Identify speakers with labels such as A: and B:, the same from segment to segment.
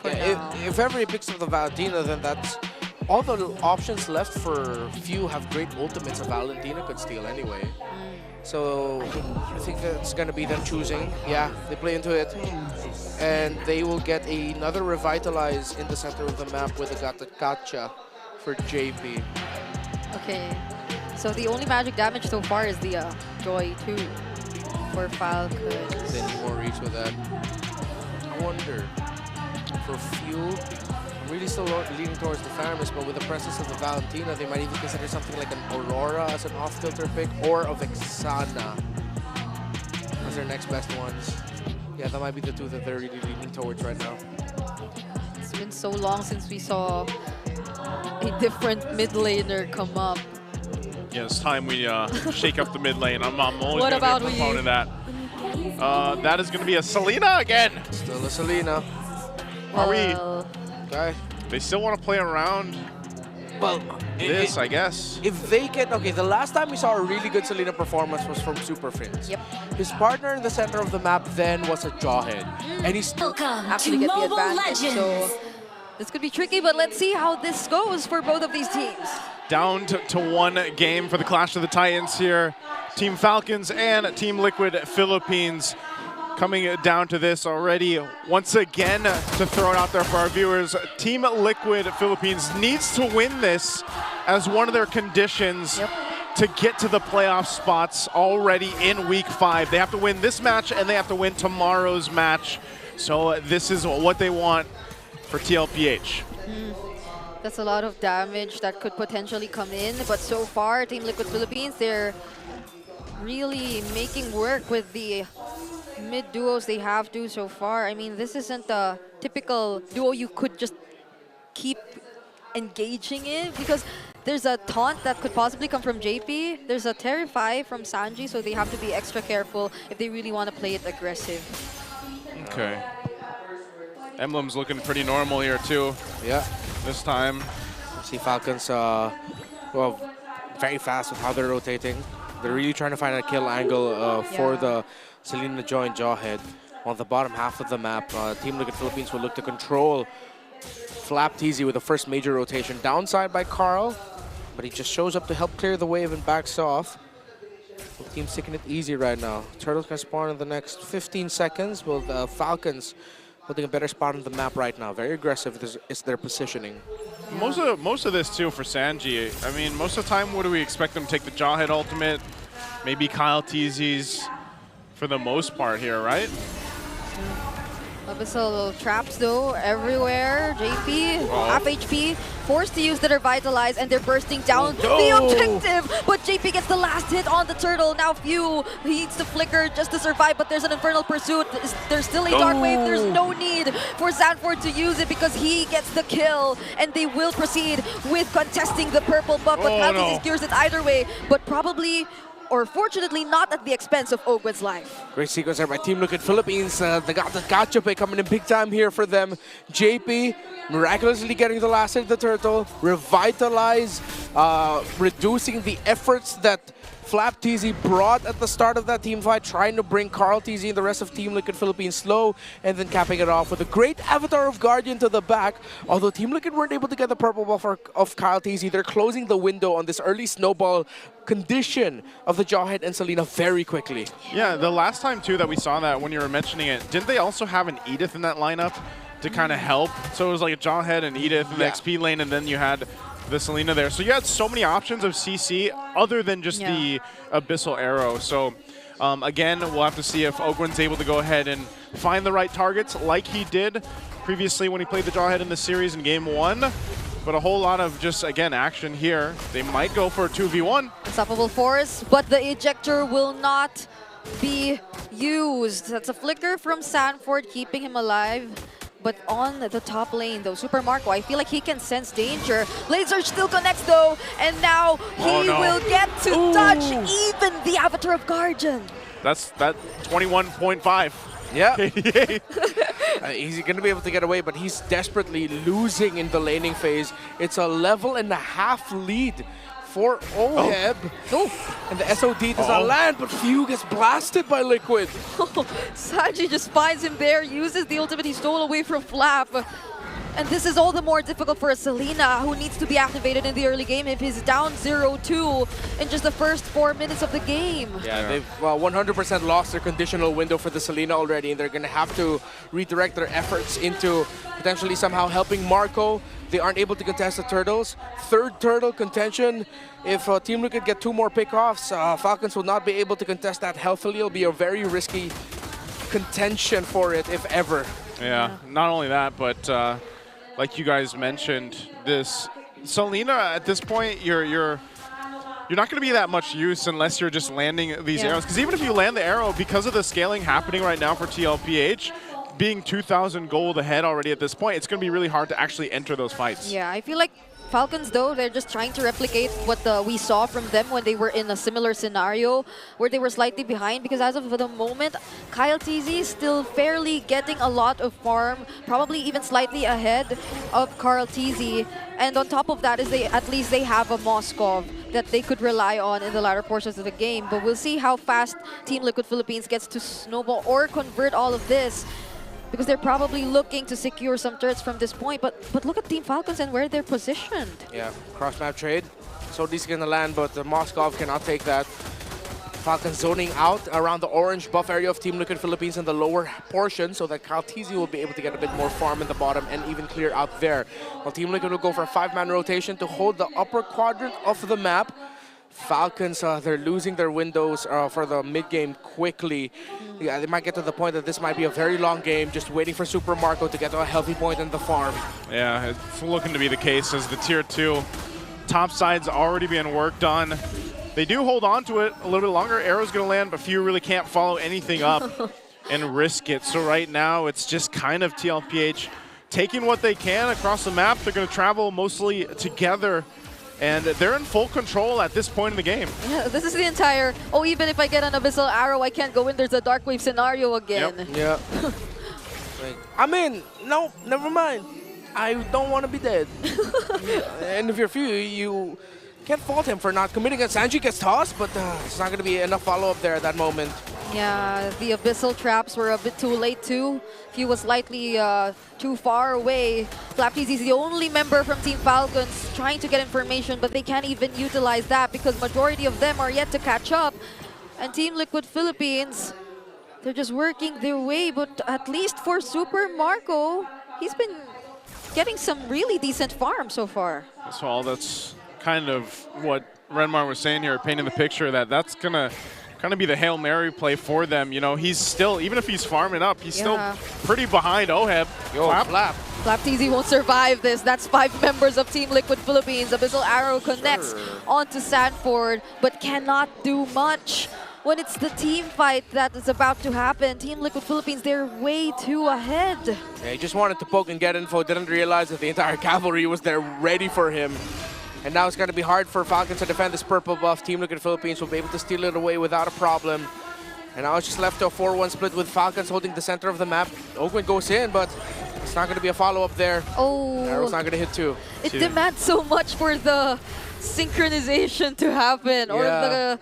A: for now.
B: If ever he picks up the Valentina, then that's all the options left for few have great ultimates a Valentina could steal anyway. So I think that's going to be them choosing. Yeah, they play into it. And they will get another Revitalize in the center of the map with a Gotcha for JP.
A: Okay, so the only magic damage so far is the Joy 2 for Falcons.
B: They need more reach with that. I wonder, for few, I'm really still leaning towards the Farmers, but with the presence of the Valentina, they might even consider something like an Aurora as an off-filter pick, or a Vexana as their next best ones. Yeah, that might be the two that they're really leaning towards right now.
A: It's been so long since we saw a different mid laner come up.
C: Yeah, it's time we shake up the mid lane. I'm always going to be a proponent of that. That is going to be a Selena again.
B: Still a Selena.
C: Are we?
B: Okay.
C: They still want to play around
B: Well,
C: I guess.
B: If they can, okay, the last time we saw a really good Selena performance was from Super Fins.
A: Yep.
B: His partner in the center of the map then was a Jawhead. And he's still
A: Actually get the advantage, so this could be tricky, but let's see how this goes for both of these teams.
C: Down to one game for the Clash of the Titans here. Team Falcons and Team Liquid Philippines coming down to this already. Once again, to throw it out there for our viewers, Team Liquid Philippines needs to win this as one of their conditions to get to the playoff spots already in Week 5. They have to win this match and they have to win tomorrow's match. So this is what they want for tlph.
A: That's a lot of damage that could potentially come in, but so far, Team Liquid Philippines, they're really making work with the mid duos they have to so far. I mean, this isn't a typical duo you could just keep engaging in, because there's a taunt that could possibly come from JP. There's a Terrify from Sanji, so they have to be extra careful if they really want to play it aggressive.
C: Okay. Emblem's looking pretty normal here too.
B: Yeah.
C: This time.
B: See Falcons, well, very fast with how they're rotating. They're really trying to find a kill angle for the Selena Joy and Jawhead. On the bottom half of the map, Team Liquid Philippines will look to control flapTZ with the first major rotation. Downside by Carl, but he just shows up to help clear the wave and backs off. Both teams taking it easy right now. Turtles can spawn in the next 15 seconds, with Falcons holding a better spot on the map right now. Very aggressive is their positioning.
C: Most of this too for Sanji. I mean, most of the time, what do we expect them to take the Jawhead ultimate? Maybe Kyle TZ's for the most part here, right?
A: Abyssal traps though everywhere. JP, half HP, forced to use the Revitalize, and they're bursting down the objective. But JP gets the last hit on the turtle. Now Few needs to flicker just to survive, but there's an Infernal Pursuit. There's still a Dark Wave. There's no need for Sanford to use it because he gets the kill, and they will proceed with contesting the purple buff. But Falcons secures it either way, but probably, or fortunately not at the expense of Ogwen's life.
B: Great sequence there by Team Liquid Philippines. They got the gotcha pick coming in big time here for them. JP miraculously getting the last hit of the turtle. Revitalize, reducing the efforts that flapTZ brought at the start of that team fight, trying to bring Carl TZ and the rest of Team Liquid Philippines slow, and then capping it off with a great Avatar of Guardian to the back. Although Team Liquid weren't able to get the purple buff of Kyle TZ, they're closing the window on this early snowball condition of the Jawhead and Selena very quickly.
C: Yeah, the last time too that we saw that, when you were mentioning it, didn't they also have an Edith in that lineup to kind of help? So it was like a Jawhead and Edith in the XP lane, and then you had the Selena there. So you had so many options of CC other than just the Abyssal Arrow. So again, we'll have to see if Ogwen's able to go ahead and find the right targets like he did previously when he played the Jawhead in the series in Game 1. But a whole lot of just, again, action here. They might go for a 2v1.
A: Unstoppable Force, but the ejector will not be used. That's a flicker from Sanford, keeping him alive. But on the top lane, though, Super Marco, I feel like he can sense danger. Blade Surge still connects, though, and now he will get to touch even the Avatar of Guardian.
C: That's that 21.5.
B: Yeah. He's going to be able to get away, but he's desperately losing in the laning phase. It's a level and a half lead for Oheb. And the SOD does not land, but Few gets blasted by Liquid.
A: Sanji just finds him there, uses the ultimate he stole away from Flap. And this is all the more difficult for a Selena, who needs to be activated in the early game if he's down 0-2 in just the first 4 minutes of the game.
B: Yeah, they've 100% lost their conditional window for the Selena already, and they're going to have to redirect their efforts into potentially somehow helping Marco. They aren't able to contest the Turtles. Third Turtle contention. If Team Liquid get 2 more pickoffs, Falcons will not be able to contest that healthily. It'll be a very risky contention for it, if ever.
C: Yeah, not only that, but like you guys mentioned, this Selena at this point, you're not going to be that much use unless you're just landing these arrows. Because even if you land the arrow, because of the scaling happening right now for tlph, being 2,000 gold ahead already at this point, it's going to be really hard to actually enter those fights.
A: Yeah, I feel like Falcons, though, they're just trying to replicate what we saw from them when they were in a similar scenario where they were slightly behind, because as of the moment, Kyle TZ is still fairly getting a lot of farm, probably even slightly ahead of Carl TZ. And on top of that is at least they have a Moskov that they could rely on in the latter portions of the game. But we'll see how fast Team Liquid Philippines gets to snowball or convert all of this, because they're probably looking to secure some turrets from this point. But look at Team Falcons and where they're positioned. Yeah,
B: cross-map trade. So these going to land, but the Moskov cannot take that. Falcons zoning out around the orange buff area of Team Liquid Philippines in the lower portion, so that Kyle TZ will be able to get a bit more farm in the bottom and even clear out there. While Team Liquid will go for a 5-man rotation to hold the upper quadrant of the map. Falcons, they're losing their windows for the mid-game quickly. Yeah, they might get to the point that this might be a very long game, just waiting for Super Marco to get to a healthy point in the farm.
C: Yeah, it's looking to be the case as the Tier 2 top side's already being worked on. They do hold on to it a little bit longer. Arrow's going to land, but few really can't follow anything up and risk it. So right now, it's just kind of tlph taking what they can across the map. They're going to travel mostly together, and they're in full control at this point in the game.
A: Yeah, this is the entire, even if I get an Abyssal Arrow, I can't go in. There's a Dark Wave scenario again.
B: Yep. Yeah. I mean, no, never mind. I don't want to be dead. And if you're few, you can't fault him for not committing it. Sanji gets tossed, but it's not going to be enough follow-up there at that moment.
A: Yeah, the Abyssal traps were a bit too late too. He was slightly too far away. flapTZ is the only member from Team Falcons trying to get information, but they can't even utilize that because majority of them are yet to catch up. And Team Liquid Philippines, they're just working their way, but at least for Super Marco, he's been getting some really decent farm so far.
C: So that's kind of what Renmar was saying here, painting the picture that that's gonna kind of be the Hail Mary play for them. You know, he's still, even if he's farming up, he's still pretty behind Oheb.
A: flapTZ won't survive this. That's 5 members of Team Liquid Philippines. Abyssal Arrow connects onto Sanford, but cannot do much. When it's the team fight that is about to happen, Team Liquid Philippines, they're way too ahead.
B: Yeah, he just wanted to poke and get info, didn't realize that the entire cavalry was there ready for him. And now it's going to be hard for Falcons to defend this purple buff. Team Liquid Philippines will be able to steal it away without a problem. And now it's just left to a 4-1 split with Falcons holding the center of the map. Ogwin goes in, but it's not going to be a follow-up there. Arrow's not going to hit too.
A: It demands so much for the synchronization to happen, or the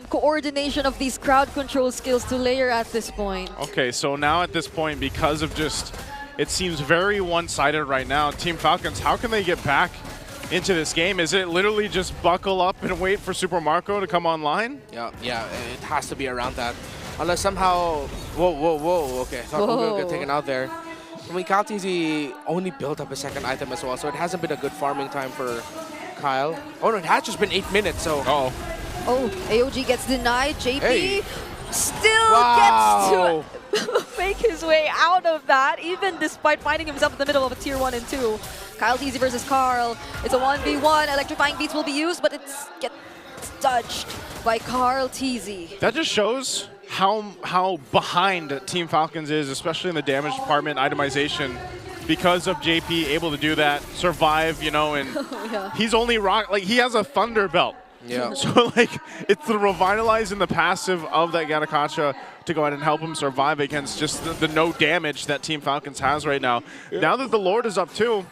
A: coordination of these crowd control skills to layer at this point.
C: Okay, so now at this point, because of just, it seems very one-sided right now, Team Falcons, how can they get back into this game? Is it literally just buckle up and wait for Super Marco to come online?
B: Yeah, it has to be around that. Unless somehow, whoa, okay, I thought we would get taken out there. I mean, Kyle TZ only built up a second item as well, so it hasn't been a good farming time for Kyle. Oh no, it has just been 8 minutes, so.
A: AOG gets denied. JP still gets to make his way out of that, even despite finding himself in the middle of a tier 1 and 2. Kyle TZ versus Carl. It's a 1v1. Electrifying Beats will be used, but it's gets dodged by Carl TZ.
C: That just shows how behind Team Falcons is, especially in the damage department itemization, because of JP able to do that, survive, you know, and he's only he has a Thunder Belt.
B: Yeah.
C: So, like, it's the revitalize and the passive of that Gatakacha to go ahead and help him survive against just the no damage that Team Falcons has right now. Now that the Lord is up too,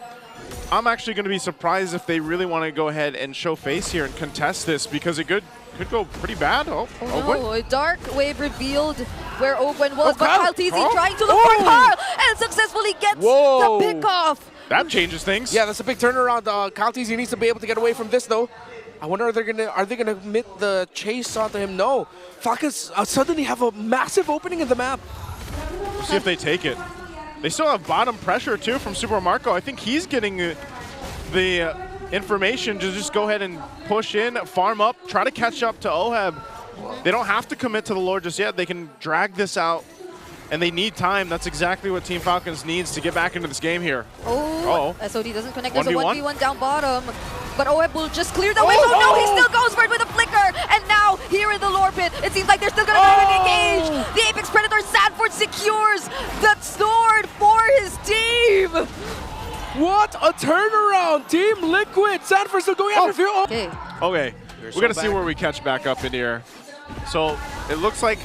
C: I'm actually going to be surprised if they really want to go ahead and show face here and contest this, because it could go pretty bad.
A: A Dark Wave revealed where Ogwen was, but
B: Kyle.
A: Kaltizi trying to look for Carl and successfully gets the pick-off.
C: That changes things.
B: Yeah, that's a big turnaround. Kaltizi needs to be able to get away from this, though. I wonder are they gonna commit the chase onto him? No. Falcons suddenly have a massive opening in the map.
C: We'll see if they take it. They still have bottom pressure too from Super Marco. I think he's getting the information to just go ahead and push in, farm up, try to catch up to Oheb. They don't have to commit to the Lord just yet. They can drag this out, and they need time. That's exactly what Team Falcons needs to get back into this game here.
A: Oh, SOD doesn't connect. There's a 1v1 down bottom. But Oheb will just clear the way. Oh no, he still goes for it with a flicker. And now, here in the lore pit, it seems like they're still going to engage. The Apex Predator Sanford secures the sword for his team.
B: What a turnaround! Team Liquid! Sanford still going after Fear.
A: Okay.
C: Okay, we got to see where we catch back up in here. So, it looks like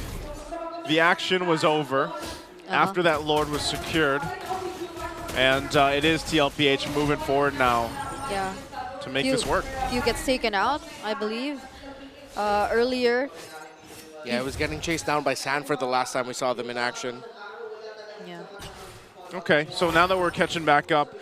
C: the action was over after that Lord was secured. And it is tlph moving forward now.
A: Yeah.
C: To make this work.
A: Few gets taken out, I believe, earlier.
B: Yeah, it was getting chased down by Sanford the last time we saw them in action.
A: Yeah.
C: Okay, so now that we're catching back up,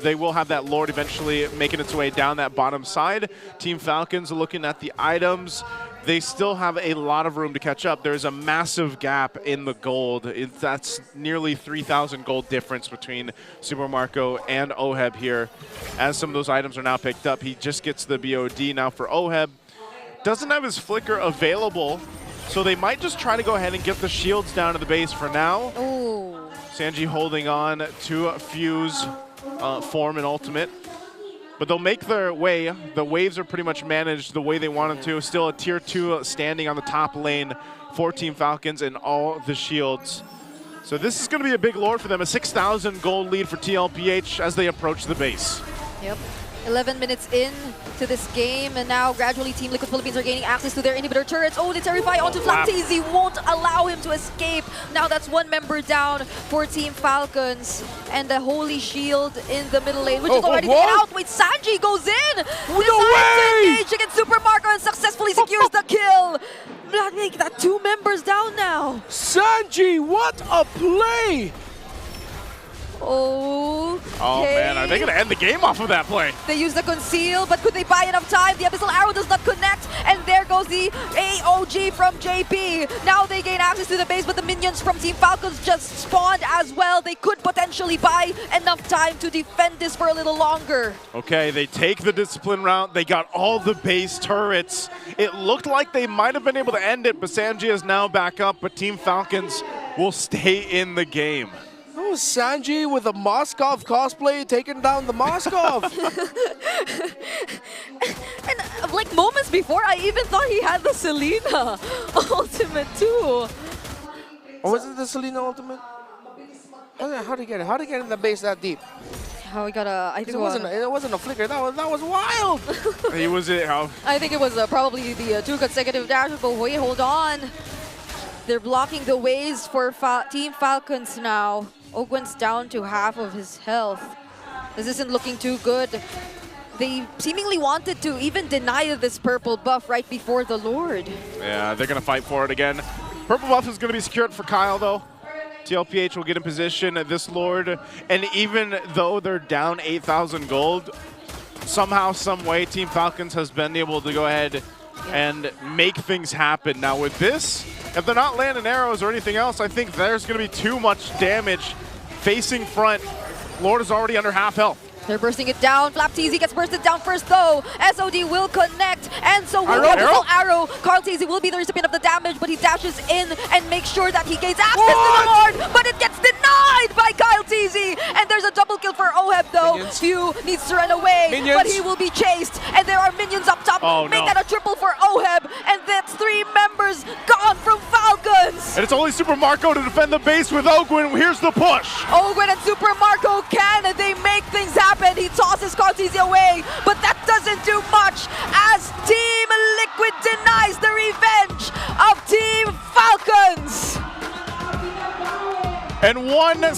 C: they will have that Lord eventually making its way down that bottom side. Team Falcons looking at the items. They still have a lot of room to catch up. There's a massive gap in the gold. That's nearly 3,000 gold difference between Super Marco and Oheb here. As some of those items are now picked up, he just gets the BOD now for Oheb. Doesn't have his flicker available, so they might just try to go ahead and get the shields down to the base for now.
A: Ooh.
C: Sanji holding on to Fuse form and ultimate. But they'll make their way. The waves are pretty much managed the way they want them to. Still a tier 2 standing on the top lane for Team Falcons and all the shields. So this is going to be a big lord for them. A 6,000 gold lead for tlph as they approach the base.
A: Yep. 11 minutes in to this game, and now gradually Team Liquid Philippines are gaining access to their inhibitor turrets. Oh, the Terrify onto flcn won't allow him to escape. Now that's one member down for Team Falcons, and the Holy Shield in the middle lane, which is already taken out. Wait, Sanji goes in! Decides to engage against Super Marco and successfully secures the kill. That make that 2 members down now.
B: Sanji, what a play!
A: Oh
C: man, are they going to end the game off of that play?
A: They use the conceal, but could they buy enough time? The Abyssal Arrow does not connect, and there goes the AOG from JP. Now they gain access to the base, but the minions from Team Falcons just spawned as well. They could potentially buy enough time to defend this for a little longer.
C: Okay, they take the discipline route. They got all the base turrets. It looked like they might have been able to end it, but Sanji is now back up, but Team Falcons will stay in the game.
B: Oh, Sanji with a Moskov cosplay taking down the Moskov.
A: and like moments before, I even thought he had the Selena ultimate too.
B: Or was it the Selena ultimate? How'd he get it? How'd he get in the base that deep?
A: How he got a? I think
B: it wasn't a flicker. That was wild.
C: He was it.
A: I think it was probably the 2 consecutive dashes. But wait, hold on. They're blocking the waves for Team Falcons now. Ogwen's down to half of his health. This isn't looking too good. They seemingly wanted to even deny this purple buff right before the Lord.
C: Yeah, they're going to fight for it again. Purple buff is going to be secured for Kyle, though. tlph will get in position. This Lord, and even though they're down 8,000 gold, somehow, some way, Team Falcons has been able to go ahead and make things happen. Now with this, if they're not landing arrows or anything else, I think there's going to be too much damage facing front. Lord is already under half health.
A: They're bursting it down. flcn gets bursted down first though. SOD will connect, and so will the arrow. Kaltizi will be the recipient of the damage, but he dashes in and makes sure that he gains access to the Lord, but it gets denied by Kaltizi. And there's a double kill for Oheb though. Few needs to run away, but he will be chased. And there are minions up top. Make that a triple for Oheb, and that's 3 members gone from Falcons.
C: And it's only Super Marco to defend the base with Ogwen. Here's the push.
A: Ogwen and Super Marco they make things happen. He tosses Kaltizi away, but that doesn't do much as Team Liquid denies the revenge of Team Falcons.
C: And one